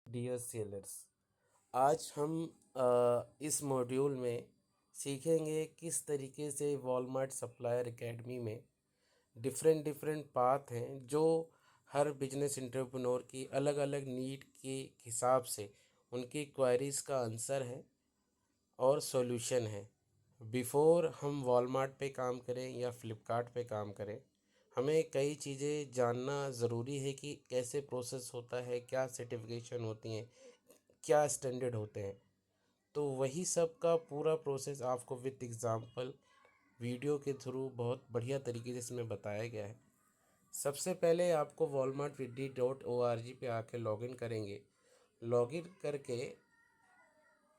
Dear sellers, आज हम इस मॉड्यूल में सीखेंगे किस तरीके से वॉलमार्ट सप्लायर एकेडमी में डिफरेंट डिफरेंट पाथ हैं जो हर बिजनेस एंटरप्रेन्योर की अलग अलग नीड के हिसाब से उनकी क्वेरीज़ का आंसर है और सॉल्यूशन है। बिफ़ोर हम वॉलमार्ट पे काम करें या फ्लिपकार्ट पे काम करें, हमें कई चीज़ें जानना ज़रूरी है कि कैसे प्रोसेस होता है, क्या सर्टिफिकेशन होती हैं, क्या स्टैंडर्ड होते हैं। तो वही सब का पूरा प्रोसेस आपको विद एग्ज़ाम्पल वीडियो के थ्रू बहुत बढ़िया तरीके से इसमें बताया गया है। सबसे पहले आपको walmartviddi.org पे आके लॉगिन करेंगे। लॉगिन करके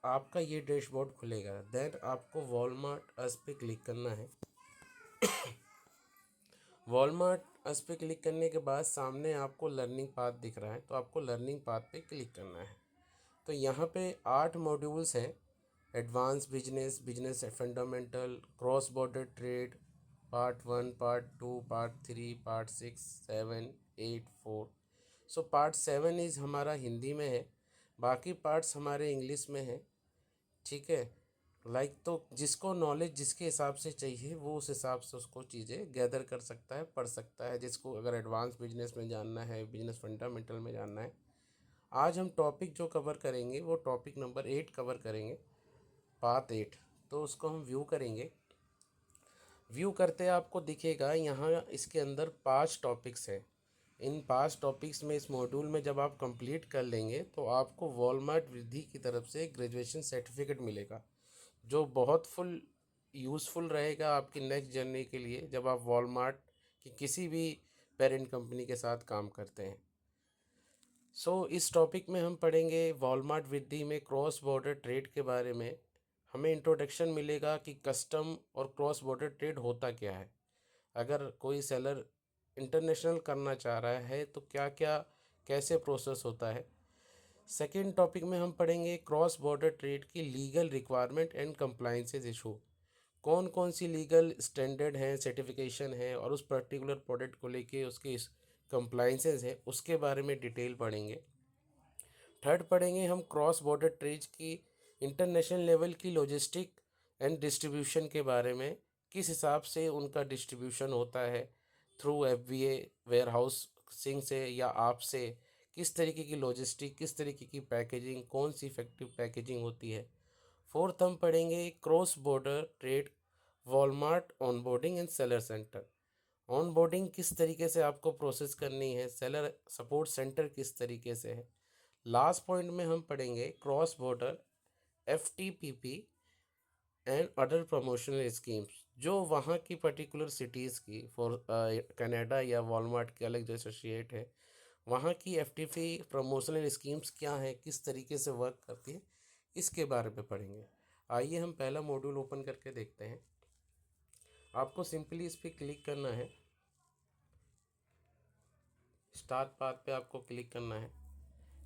आपका ये डैशबोर्ड खुलेगा। देन आपको वॉलमार्ट अस पे क्लिक करना है। वॉलमार्ट अस पे क्लिक करने के बाद सामने आपको लर्निंग पाथ दिख रहा है, तो आपको लर्निंग पाथ पे क्लिक करना है। तो यहाँ पे 8 मॉड्यूल्स हैं। Advance business, business fundamental, cross border trade, part 1, part 2, part 3, part 6, 7, 8, 4। So part 7 is हमारा हिंदी में है, बाकी पार्ट्स हमारे इंग्लिश में हैं। ठीक है। तो जिसको नॉलेज जिसके हिसाब से चाहिए वो उस हिसाब से उसको चीज़ें गैदर कर सकता है, पढ़ सकता है। जिसको अगर एडवांस बिजनेस में जानना है, बिजनेस फंडामेंटल में जानना है। आज हम टॉपिक जो कवर करेंगे वो टॉपिक नंबर 8 कवर करेंगे, पाथ 8। तो उसको हम व्यू करेंगे। व्यू करते आपको दिखेगा यहाँ इसके अंदर 5 टॉपिक्स हैं। इन 5 टॉपिक्स में इस मॉड्यूल में जब आप कंप्लीट कर लेंगे तो आपको वॉलमार्ट विधि की तरफ से ग्रेजुएशन सर्टिफिकेट मिलेगा, जो बहुत फुल यूज़फुल रहेगा आपकी नेक्स्ट जर्नी के लिए जब आप वॉलमार्ट की किसी भी पेरेंट कंपनी के साथ काम करते हैं। इस टॉपिक में हम पढ़ेंगे वॉलमार्ट विधि में क्रॉस बॉर्डर ट्रेड के बारे में। हमें इंट्रोडक्शन मिलेगा कि कस्टम और क्रॉस बॉर्डर ट्रेड होता क्या है। अगर कोई सेलर इंटरनेशनल करना चाह रहा है तो क्या क्या कैसे प्रोसेस होता है। सेकेंड टॉपिक में हम पढ़ेंगे क्रॉस बॉर्डर ट्रेड की legal requirement and compliances issue. कौन कौन सी लीगल स्टैंडर्ड हैं, सर्टिफिकेशन है और उस पर्टिकुलर प्रोडक्ट को लेके उसके कंप्लाइंसेस है उसके बारे में डिटेल पढ़ेंगे। थर्ड पढ़ेंगे हम क्रॉस बॉर्डर ट्रेड की इंटरनेशनल लेवल की लॉजिस्टिक एंड डिस्ट्रीब्यूशन के बारे में, किस हिसाब से उनका डिस्ट्रीब्यूशन होता है, थ्रू FBA वेयर हाउसिंग से या आप से, किस तरीके की लॉजिस्टिक, किस तरीके की पैकेजिंग, कौन सी इफेक्टिव पैकेजिंग होती है। फोर्थ हम पढ़ेंगे cross border trade Walmart onboarding and seller centre. Onboarding किस तरीके से आपको प्रोसेस करनी है, सेलर सपोर्ट सेंटर किस तरीके से है। लास्ट पॉइंट में हम पढ़ेंगे cross border FTPP and other promotional schemes, जो वहाँ की पर्टिकुलर सिटीज़ की फॉर कनाडा या वॉलमार्ट के अलग जो एसोसिएट है वहाँ की FTP प्रमोशनल स्कीम्स क्या है, किस तरीके से वर्क करती है, इसके बारे में पढ़ेंगे। आइए हम पहला मॉड्यूल ओपन करके देखते हैं। आपको सिंपली इस पर क्लिक करना है, स्टार्ट पाथ पे आपको क्लिक करना है।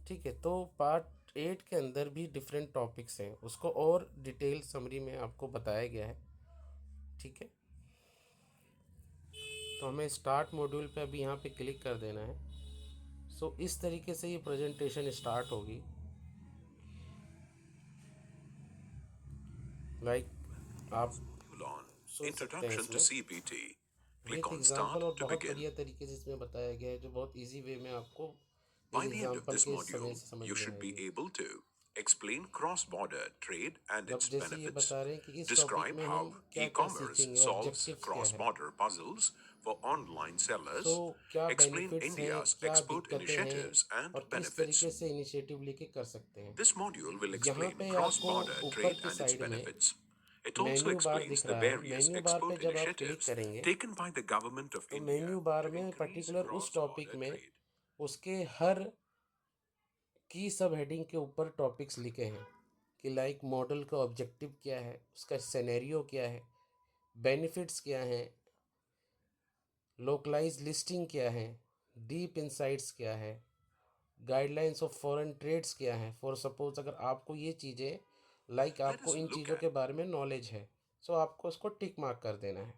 ठीक है। तो पार्ट 8 के अंदर भी डिफरेंट टॉपिक्स हैं, उसको और डिटेल समरी में आपको बताया गया है। ठीक है। तो हमें स्टार्ट मॉड्यूल पे अभी यहाँ पे क्लिक कर देना है। इस तरीके से ये प्रेजेंटेशन स्टार्ट होगी। आप सुन सकते हैं Introduction to इसमें CPT. Click with on example, Start और to बहुत begin. बढ़िया तरीके से इसमें बताया गया है, जो बहुत इजी वे में आपको By इस the end of example this के समय module, से समझ you में should be आएगी। able to explain cross-border trade and अब its जैसे ये benefits, बता रहे हैं कि इस टॉपिक describe में हम how क्या क्या e-commerce सीखेंगे, solves ऑब्जेक्टिव्स क्या है। cross-border puzzles for online sellers, क्या explain बेनिफिट्स हैं, India's क्या export दिक्कतें हैं initiatives and और किस benefits. तरीके से इनिशिएटिव लेके कर सकते हैं। This module will यहाँ explain पे आपको cross-border ऊपर trade की and its साइड में benefits. It also menu bar explains दिख the रहा है। various मेन्यू बार पे export जब आप क्लिक initiatives करेंगे taken by the government of तो India मेन्यू बार to में increase पर्टिकुलर उस टॉपिक cross-border में trade. उसके हर की सब हेडिंग के ऊपर टॉपिक्स लिखे हैं कि मॉडल का ऑब्जेक्टिव क्या है, उसका सिनेरियो क्या है, बेनिफिट्स क्या हैं, लोकलाइज लिस्टिंग क्या है, डीप इंसाइट्स क्या है, गाइडलाइंस ऑफ फॉरेन ट्रेड्स क्या है। फॉर सपोज अगर आपको ये चीज़ें Let आपको us इन look चीज़ों at. के बारे में नॉलेज है, आपको उसको टिक मार्क कर देना है।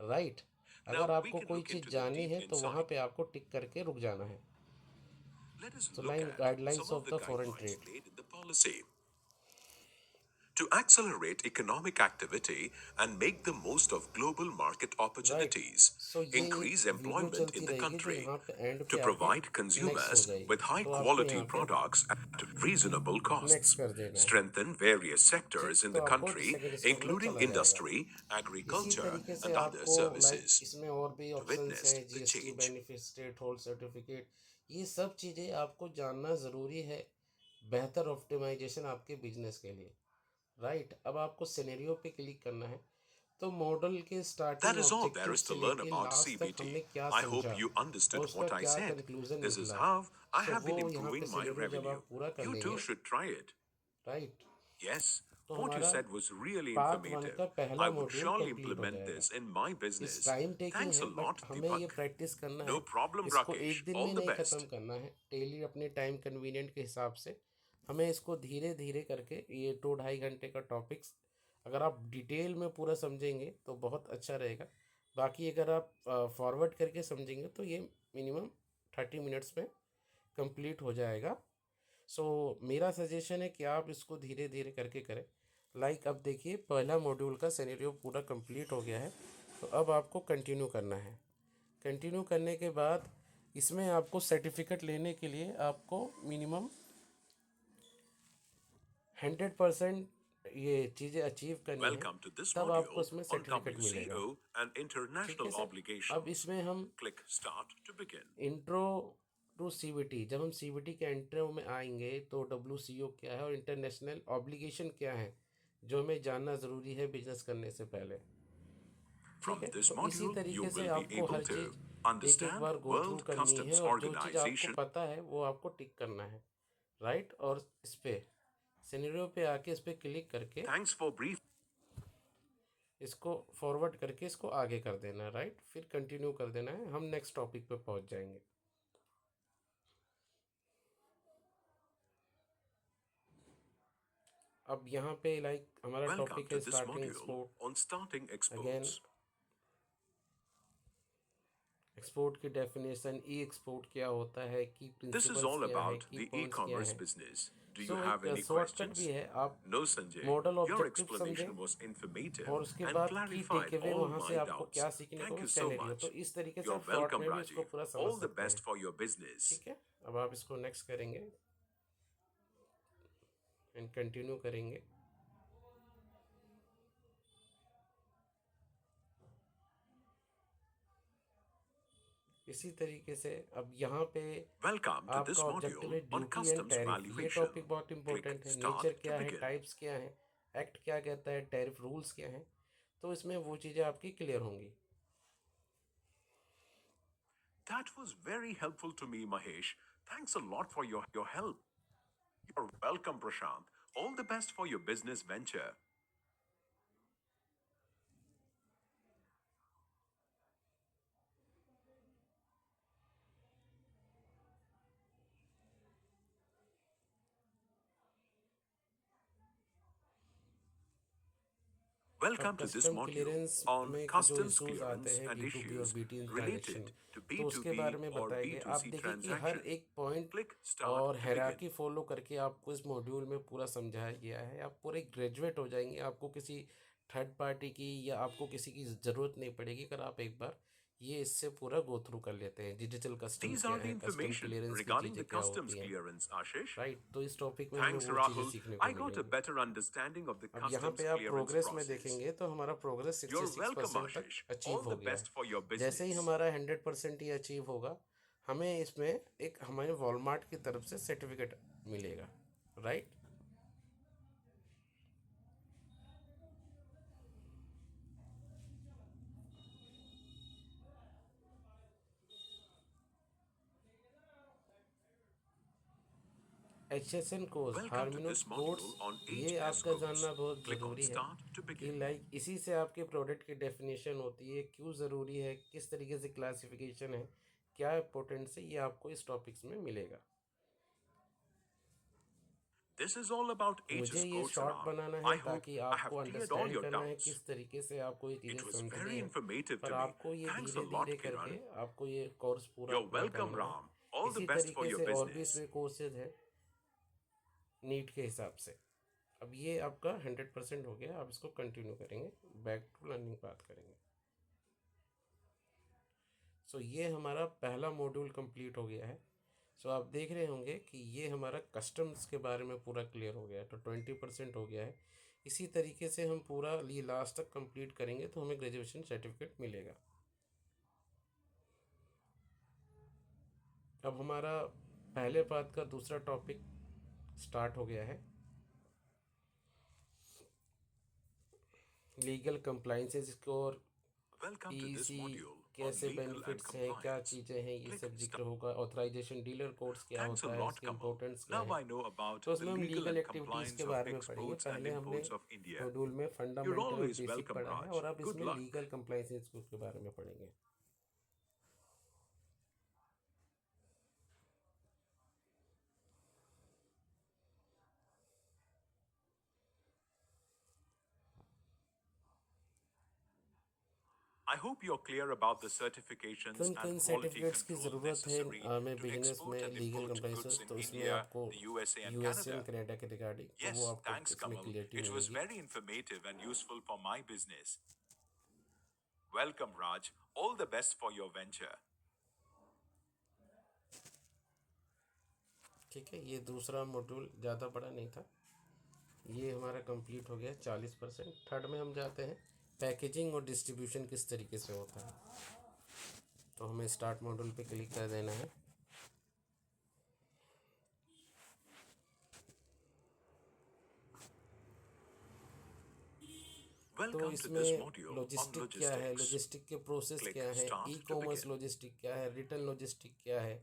राइट। Now अगर we आपको can कोई look चीज़ into the जाननी deep है तो वहाँ insight. पे आपको टिक करके रुक जाना है। Let us So look line at guidelines some of of the the foreign guidelines trade. laid in the policy. To accelerate economic activity and make the most of global market right. opportunities, सो ये एक increase video employment in चलती the रहेगी जो country, यहाँ पे and to पे आके provide next हो consumers जाएगी, with high तो आपको quality यहाँ पे products at reasonable next costs, कर देना है. strengthen various ठीक, sectors in तो the आपको country, सेकंड स्टेप में including चला जाएगा. industry, इसी agriculture, तरीके से and other आपको लाइक services. इसमें और भी To ऑप्शंस witness हैं, the GST change. Benefit, state hold certificate. ये सब चीज़ें आपको जानना ज़रूरी है बेहतर ऑप्टिमाइजेशन आपके बिजनेस के लिए. राइट. अब आपको सिनेरियो पे क्लिक करना है. तो मॉडल के That starting is all there objective is से to learn लेके about लास्ट तक CBT. हमने क्या I hope समझा you और understood उसका what I क्या said. कंक्लूजन This is निकला. how I सो have वो been यहाँ पे improving my सिनेरियो जब revenue. आप पूरा कर You too लेंगे. should try it. Right. Yes, तो what you हमारा said was really part one informative. का I पहला would मॉड्यूल surely कंप्लीट हो implement जाएगा. this in my इस business. टाइम टेकिंग Thanks है a बट lot, हमें ये Deepak. प्रैक्टिस करना No है. problem, इसको Rakesh. एक दिन All में the नहीं ख़त्म best. करना है. डेली अपने टाइम कन्वीनियंट के हिसाब से हमें इसको धीरे धीरे करके ये 2-2.5 घंटे का टॉपिक्स अगर आप डिटेल में पूरा समझेंगे तो बहुत अच्छा रहेगा. बाकी अगर आप फॉरवर्ड करके समझेंगे तो ये मिनिमम 30 मिनट्स में कंप्लीट हो जाएगा. सो मेरा सजेशन है कि आप इसको धीरे धीरे करके करें. लाइक अब देखिए पहला मॉड्यूल का सिनेरियो पूरा कंप्लीट हो गया है. तो अब आपको कंटिन्यू करना है. कंटिन्यू करने के बाद इसमें आपको सर्टिफिकेट लेने के लिए आपको मिनिमम 100% ये चीज़ें अचीव करनी है, Welcome to this तब आपको module इसमें on सर्टिफिकेट मिलेगा. WCO and ठीक है international सर. अब obligations. इसमें हम Click Start to begin. Intro to CBT, जब हम सीबीटी के इंट्रो में आएंगे तो डब्ल्यूसीओ क्या है और इंटरनेशनल ऑब्लिगेशन क्या है जो हमें जानना ज़रूरी है बिजनेस करने से पहले. ठीक From है. this तो इसी module, you तरीके से will be आपको able हर to चीज़ एक एक understand बार गो थ्रू World करनी है Customs और जो चीज़ आपको Organization. पता है वो आपको टिक करना है. राइट. और इस पे सिनेरियो पे आके इस पे क्लिक करके Thanks for brief. इसको फॉरवर्ड करके इसको आगे कर देना है. राइट. फिर कंटिन्यू कर देना है. हम नेक्स्ट टॉपिक पे पहुंच जाएंगे. अब यहाँ पे लाइक हमारा Welcome टॉपिक to है this starting module export. on starting again exports. Export की डेफिनेशन, ई एक्सपोर्ट क्या होता है, की This is प्रिंसिपल्स all क्या है, about की the पॉइंट्स क्या e-commerce है. business. Do you so have एक any शॉर्टकट भी questions? है. आप No, Sanjay. Model Your objective समझें explanation was informative और उसके and बाद की clarified टेक अवे all वहाँ my से आपको doubts. क्या सीखने को Thank मिले, you so सिनेरियो. तो much. इस तरीके से You're आप शॉर्ट welcome, में भी इसको Raji. पूरा समझ All the सकते हैं. best for your business. ठीक है. अब आप इसको नेक्स्ट करेंगे एंड कंटिन्यू करेंगे. इसी तरीके से अब यहाँ पे Welcome to आपका this ऑब्जेक्टिव module है on duty and customs tariff. ये valuation. टॉपिक बहुत Click इंपॉर्टेंट है. नेचर Start to क्या है, begin. टाइप्स क्या है, एक्ट क्या कहता है, टैरिफ रूल्स क्या हैं. तो इसमें वो चीज़ें आपकी क्लियर होंगी. That was very helpful to me, Mahesh. Thanks a lot for your help. You're welcome, Prashant. All the best for your business venture. अब Welcome to this custom module clearance on में जो customs issues आते clearance हैं and B2B और issues B2 transaction, related to तो उसके B2B बारे में or बताएंगे. आप B2C देखिए कि हर transaction. एक पॉइंट Click Start और to begin. हैरार्की फॉलो करके आपको इस मॉड्यूल में पूरा समझाया गया है. आप पूरे ग्रेजुएट हो जाएंगे. आपको किसी थर्ड पार्टी की या आपको किसी की ज़रूरत नहीं पड़ेगी अगर आप एक बार ये इससे पूरा गो थ्रू कर लेते हैं. डिजिटल कस्टम These क्या are the है, कस्टम information क्लियरेंस की regarding चीज़ें the क्या customs होती हैं. clearance, Ashish. राइट. तो इस टॉपिक में हमें Thanks, वो चीज़ें Rahul. सीखने को I got a मिलेंगी. better understanding of the अब यहाँ customs पे आप clearance प्रोग्रेस में process. देखेंगे तो हमारा प्रोग्रेस You're welcome, 66% तक Ashish. अचीव All हो the गया best है. for your जैसे ही business. हमारा 100% ही अचीव होगा हमें इसमें एक हमारे वॉलमार्ट की तरफ से सर्टिफिकेट मिलेगा. Right. HSN course, Welcome to हार्मिनोट this course, module on ये HS आपका codes. जानना बहुत Click on ज़रूरी है Start to कि begin. लाइक इसी से आपके प्रोडक्ट की डेफिनेशन होती है, क्यों ज़रूरी है, किस तरीके से क्लासिफिकेशन है, क्या इंपॉर्टेंस है, ये आपको इस टॉपिक्स में मिलेगा. This is all about मुझे HS ये codes, short Ram. Banana I है hope ताकि I आपको have cleared all understand your करना है doubts. किस तरीके से आपको ये चीज़ें It was समझनी very है. informative पर to me. आपको ये Thanks a धीरे lot, धीरे करके Kiran. आपको ये कोर्स पूरा You're पूरा welcome, करना है. Ram. All the इसी best for तरीके your से और भी business. इसमें कोर्सेज है नीट के हिसाब से। अब ये आपका 100% हो गया, आप इसको कंटिन्यू करेंगे, बैक टू लर्निंग पाथ करेंगे। सो ये हमारा पहला मॉड्यूल कंप्लीट हो गया है। सो आप देख रहे होंगे कि ये हमारा कस्टम्स के बारे में पूरा क्लियर हो गया है, तो 20% हो गया है। इसी तरीके से हम पूरा ये लास्ट तक कंप्लीट करेंगे तो हमें ग्रेजुएशन सर्टिफिकेट मिलेगा। अब हमारा पहले पार्ट का दूसरा टॉपिक स्टार्ट हो गया है, लीगल कंप्लाइंसेस और Welcome to this PC module on कैसे legal and बेनिफिट्स हैं, क्या compliance. चीज़ें हैं, ये Click सब जिक्र start. होगा। ऑथराइजेशन डीलर कोड्स क्या Thanks a होता है, lot, उसके Kamal. इम्पोर्टेंस क्या Now है। I know about तो the उसमें हम legal लीगल and एक्टिविटीज़ के compliance of बारे में पढ़ेंगे। exports and पहले हमने imports of India. मॉड्यूल में You're फंडामेंटल और always बेसिक welcome, पढ़ा है, Raj. और अब Good इसमें luck. लीगल कंप्लाइंसेस के बारे में पढ़ेंगे। I hope you're clear about the certifications किन and किन quality सर्टिफिकेट्स की control ज़रूरत है necessary हमें to बिजनेस में, export and legal import goods compliances, in तो इसमें India, आपको the USA, and USA Canada. And Canada के रिगार्डिंग, तो वो Yes, आपको thanks, इसमें Kamal. क्लियरिटी It was मिलेगी। very informative and useful for my business. Welcome, Raj. All the best for your venture. ठीक है, ये दूसरा मॉड्यूल ज़्यादा बड़ा नहीं था, ये हमारा कंप्लीट हो गया 40%। थर्ड में हम जाते हैं, पैकेजिंग और डिस्ट्रीब्यूशन किस तरीके से होता है। तो हमें स्टार्ट मॉड्यूल पे क्लिक कर देना है। तो Welcome to this इसमें module on लॉजिस्टिक क्या है, logistics. लॉजिस्टिक के प्रोसेस Click क्या है, ई Start to commerce begin. Logistic क्या है, रिटर्न लॉजिस्टिक क्या है।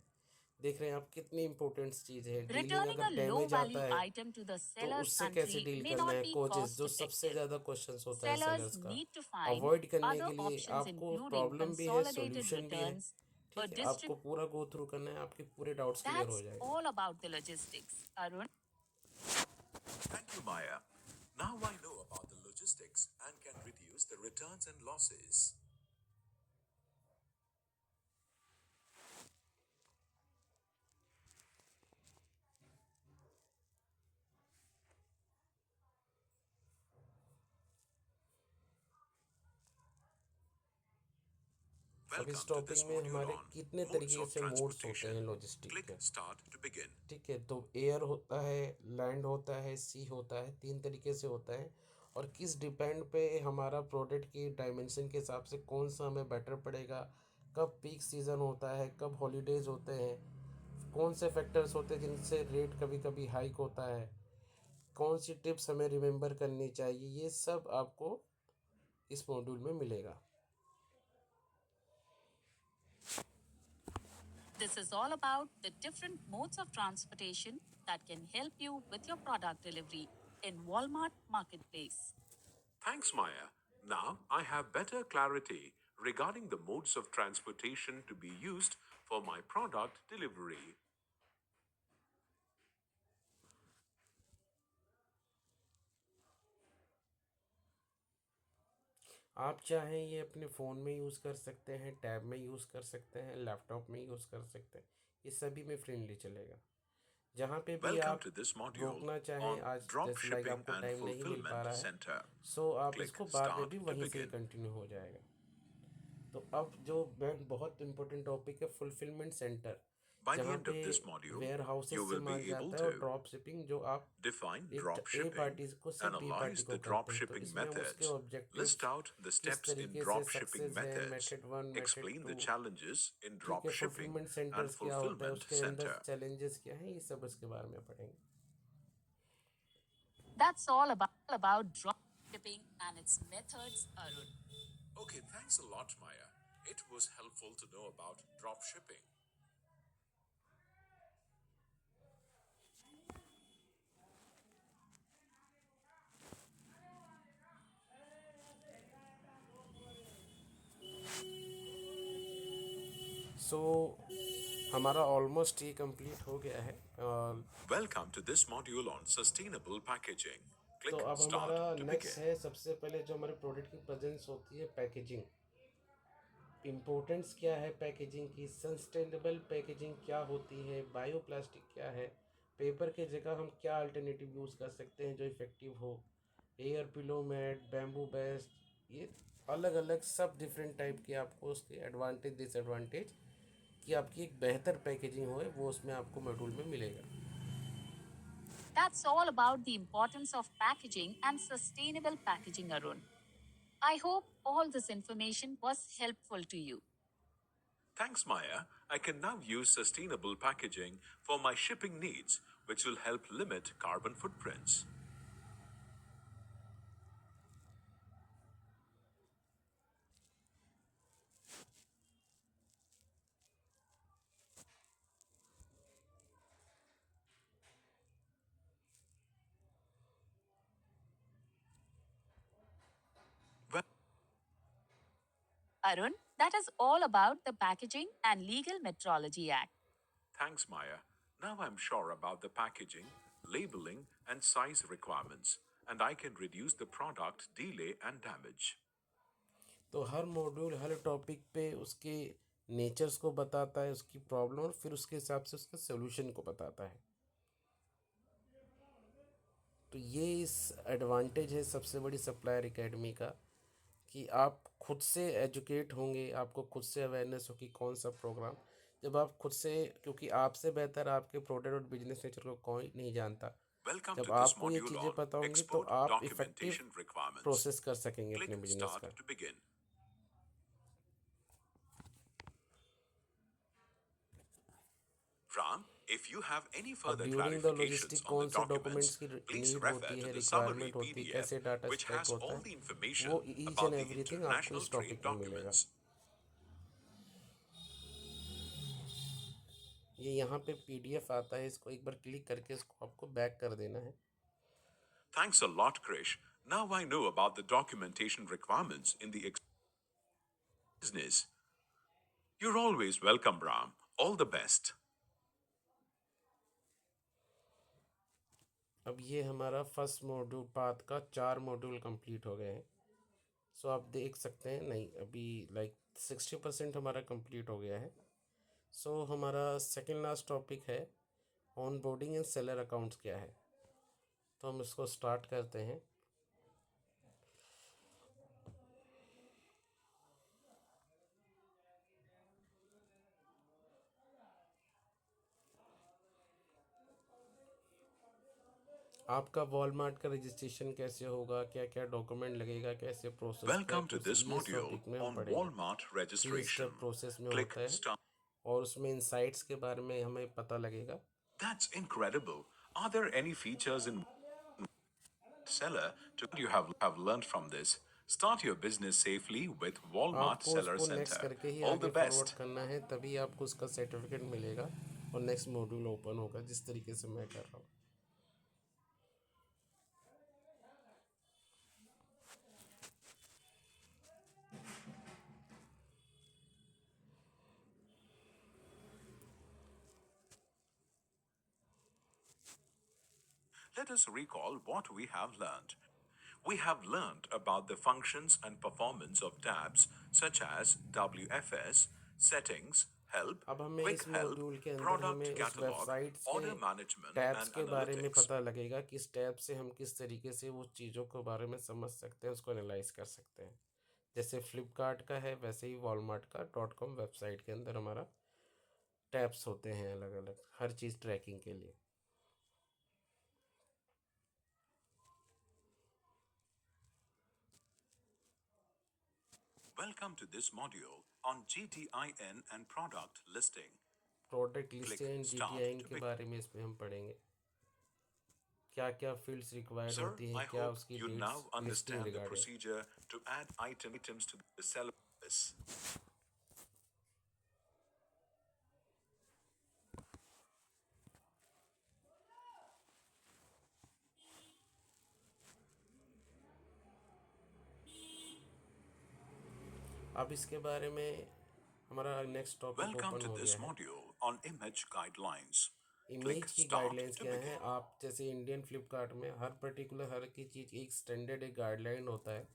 देख रहे हैं आप कितनी इंपॉर्टेंट चीज़ है। डीलिंग Returning अगर a low डैमेज आता value है item to the तो seller's उससे कैसे country डील may करना not है। be कोजेस cost जो सबसे effective. ज़्यादा क्वेश्चंस होता है Sellers सेलर्स का, need to find अवॉइड करने other के लिए options, आपको including प्रॉब्लम भी है, consolidated सॉल्यूशन भी है। returns or ठीक है, आपको पूरा गो थ्रू करना है, आपके पूरे डाउट्स क्लियर हो That's जाएंगे। all about the logistics, Arun. Thank you, Maya. Now I know about the logistics and can reduce the returns and losses. अब इस Welcome to टॉपिक this में module हमारे on कितने modes तरीके of से modes होते transportation. हैं logistic Click के। Start to begin. ठीक है, तो एयर होता है, लैंड होता है, सी होता है, 3 तरीके से होता है। और किस डिपेंड पे हमारा प्रोडक्ट की डायमेंशन के हिसाब से कौन सा हमें बेटर पड़ेगा, कब पीक सीज़न होता है, कब हॉलीडेज़ होते हैं, कौन से फैक्टर्स होते हैं जिनसे रेट कभी कभी हाइक होता है, कौन सी टिप्स हमें रिमेंबर करनी चाहिए, ये सब आपको इस मॉड्यूल में मिलेगा। This is all about the different modes of transportation that can help you with your product delivery in Walmart Marketplace. Thanks, Maya. Now I have better clarity regarding the modes of transportation to be used for my product delivery. आप चाहें ये अपने phone में use कर सकते हैं, tab में use कर सकते हैं, लैपटॉप में यूज़ कर सकते हैं, ये सभी में फ्रेंडली चलेगा। जहाँ पे भी Welcome आप to this module रोकना चाहें, on आज drop जैसे लाइक shipping आपको and टाइम नहीं मिल पा fulfillment रहा है, center. सो आप Click इसको बाद में Start भी to वहीं से ही begin. कंटिन्यू हो जाएगा। तो अब जो मैम बहुत इंपॉर्टेंट टॉपिक है, फुलफिलमेंट सेंटर, By the जहाँ end पे of this module, warehouses you से will be माल able जाता है, और to ड्रॉप शिपिंग जो आप define एक drop ए shipping, पार्टी को से बी पार्टी analyze को the drop करते हैं। तो shipping इसमें हम उसके methods, list objectives, out the किस steps in तरीके से drop shipping सक्सेस है, methods, method 1, method explain 2, the challenges in ठीक drop है, shipping फुलफिलमेंट and सेंटर्स क्या होता है, fulfillment उसके अंदर center. चैलेंजेस क्या हैं, ये सब उसके बारे में पढ़ेंगे। That's all about drop shipping and its methods, Arun. Okay, thanks a lot, Maya. It was helpful to know about drop shipping. सो हमारा ऑलमोस्ट ये कंप्लीट हो गया है। Welcome to this module on sustainable packaging. तो Click अब Start हमारा to next begin. है, सबसे पहले जो हमारे प्रोडक्ट की प्रेजेंस होती है, पैकेजिंग। इम्पोर्टेंस क्या है पैकेजिंग की, सस्टेनेबल पैकेजिंग क्या होती है, बायोप्लास्टिक क्या है, पेपर के जगह हम क्या अल्टरनेटिव यूज़ कर सकते हैं जो इफ़ेक्टिव हो, air pillow mat, bamboo best, ये अलग अलग सब डिफरेंट टाइप के आपको उसके एडवांटेज डिसएडवांटेज कि आपकी एक बेहतर पैकेजिंग हो वो उसमें आपको मॉड्यूल में मिलेगा। That's all about the importance of packaging and sustainable packaging, Arun. I hope all this information was helpful to you. Thanks, Maya. I can now use sustainable packaging for my shipping needs, which will help limit carbon footprints. Well, Arun, that is all about the Packaging and Legal Metrology Act. thanks, Maya. Now I'm sure about the packaging, labeling, and size requirements, and I can reduce the product delay and damage. तो हर module हर topic पे उसके natures को बताता है, उसकी problem, और फिर उसके हिसाब से उसके सोल्यूशन को बताता है। तो ये इस एडवांटेज है सबसे बड़ी सप्लायर एकेडमी का कि आप खुद से एजुकेट होंगे, आपको खुद से अवेयरनेस होगी कौन सा प्रोग्राम, जब आप खुद से, क्योंकि आपसे बेहतर आपके प्रोडक्ट और बिजनेस नेचर को कोई नहीं जानता। Welcome जब to this आपको ये module चीज़ें on पता होंगी तो export आप इफ़ेक्टिव documentation requirements. प्रोसेस कर सकेंगे अपने Click बिजनेस Start का। to begin. Ram, if you have any अब further during the clarifications logistic on the कौन से डॉक्यूमेंट्स documents, की please नीड refer होती to है, the summary रिक्वायरमेंट होती है, PDF, कैसे डाटा which स्टैक has होता all है, the information वो each and about the everything आपको international इस trade टॉपिक में मिलेगा। documents. ये यहाँ पे पीडीएफ आता है, इसको एक बार क्लिक करके इसको आपको बैक कर देना है। Thanks a lot, Krish. Now I know about the documentation requirements in the business. You're always welcome, Ram. All the best. अब ये हमारा फर्स्ट मॉड्यूल पाथ का 4 मॉड्यूल कंप्लीट हो गए हैं। सो आप देख सकते हैं, नहीं अभी लाइक 60% हमारा कंप्लीट हो गया है। सो हमारा सेकेंड लास्ट टॉपिक है on boarding and seller accounts क्या है। तो हम इसको स्टार्ट करते हैं। आपका वॉलमार्ट का रजिस्ट्रेशन कैसे होगा, क्या क्या डॉक्यूमेंट लगेगा, कैसे process Welcome to track, this ये इस module टॉपिक में हम on पढ़ेंगे। Walmart 3 registration. स्टेप प्रोसेस में Click होता है Start. और उसमें इंसाइट्स के बारे में हमें पता लगेगा। That's incredible. Are there any features in Seller to you have learned from this? Start your business safely with Walmart आपको Seller उसको नेक्स्ट Center. करके ही All आगे the फॉरवर्ड best. करना है, तभी आपको उसका सर्टिफिकेट मिलेगा और नेक्स्ट मॉड्यूल ओपन होगा, जिस तरीके से मैं कर रहा हूँ। Let us recall what we have learned. We have learned about the functions and performance of tabs such as WFS, settings, help, अब हमें quick इस help, मॉड्यूल के अंदर product हमें उस catalog, वेबसाइट के order management, टैब्स and के बारे में analytics. पता लगेगा कि इस टैब से हम किस तरीके से वो चीज़ों के बारे में समझ सकते हैं, उसको एनालाइज कर सकते हैं। जैसे फ्लिपकार्ट का है वैसे ही वॉलमार्ट का .com वेबसाइट के अंदर हमारा टैब्स होते हैं अलग अलग, हर चीज़ ट्रैकिंग के लिए। Welcome to this module on GTIN and product listing. Product Click listing Start GTIN to के begin. बारे में इसमें हम पढ़ेंगे, क्या क्या फील्ड्स रिक्वायर्ड Sir, होती हैं, I क्या hope उसकी you dates now listing understand the regarding. procedure to add items to the seller list. अब इसके बारे में हमारा next topic Welcome open to हो this गया है। module on image guidelines. Click image की Start गाइडलाइंस to क्या है, begin. आप जैसे इंडियन फ्लिपकार्ट में हर पर्टिकुलर हर की चीज़ एक स्टैंडर्ड एक गाइडलाइन होता है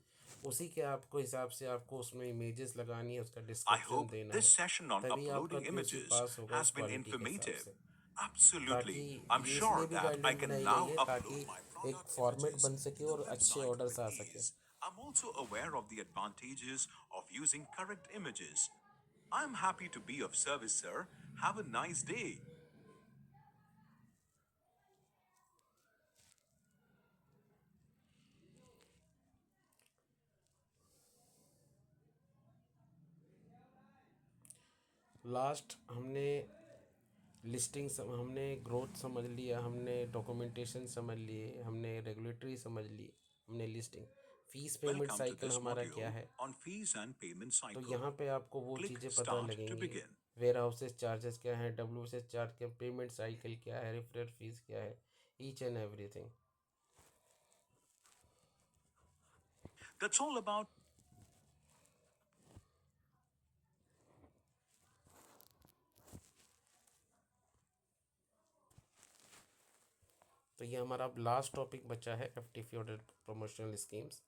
उसी के आपको हिसाब से आपको उसमें इमेजेस लगानी है, उसका I डिस्क्रिप्शन hope देना this है, session on तभी आपका uploading क्यूसी images पास होगा उस has been क्वालिटी के हिसाब informative. से। ताकि Absolutely. I'm ये इसलिए sure भी that I गाइडलाइन can बनाई गई now है ताकि upload my एक product फॉर्मेट images बन to सके the और अच्छे website ऑर्डर्स with आ सके। ease. I'm also aware of the advantages of using correct images. I'm happy to be of service, sir. Have a nice day. Last हमने हमने growth समझ लिया, हमने डॉक्यूमेंटेशन समझ लिए, हमने रेगुलेटरी समझ ली, हमने listing, fees payment Welcome to cycle this हमारा क्या module है। on fees and payment तो cycle. यहाँ पे आपको वो Click चीज़ें पता Start to लगेंगी, begin. वेयर हाउसेस चार्जेस क्या है, डब्ल्यू चार्ज क्या, पेमेंट साइकिल क्या है, रेफरल फीस क्या है, each and everything. That's all about. तो ये हमारा अब लास्ट टॉपिक बचा है, FTP order promotional schemes.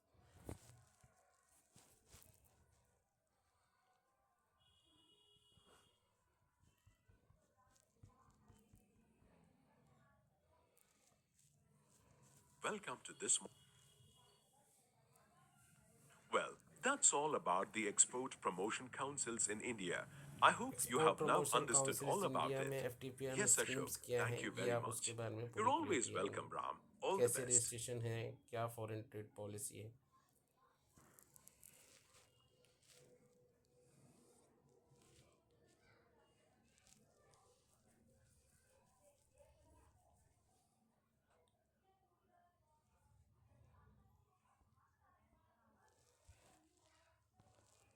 Welcome to this. Well, that's all about the Export Promotion Councils in India. I hope you export have now promotion understood councils all about India में it. एफटीपीएम Yes, schemes Ashok, क्या हैं, thank you ये very आप उसके much. बारे में You're पूरी always clarity लेंगे। welcome, Ram. All the कैसे best. रजिस्ट्रेशन है, क्या फॉरेन ट्रेड पॉलिसी है।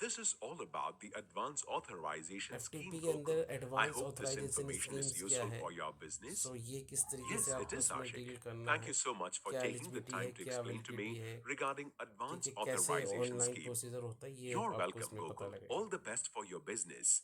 This is all about the Advanced Authorization Scheme, FTP के Gokul. अंदर I advance hope this authorisation information is schemes क्या useful है। for your business. सो ये किस तरीके से Yes, it आपको is, इसमें Ashik. डील करना Thank है, you so much for क्या taking the एलिजिबिलिटी है, time to क्या explain to me वैलिडिटी है, regarding ठीक Advanced है, कैसे Authorization ऑनलाइन Scheme. प्रोसीजर होता है, ये You're आपको welcome, इसमें पता Gokul. लगेगा। All the best for your business.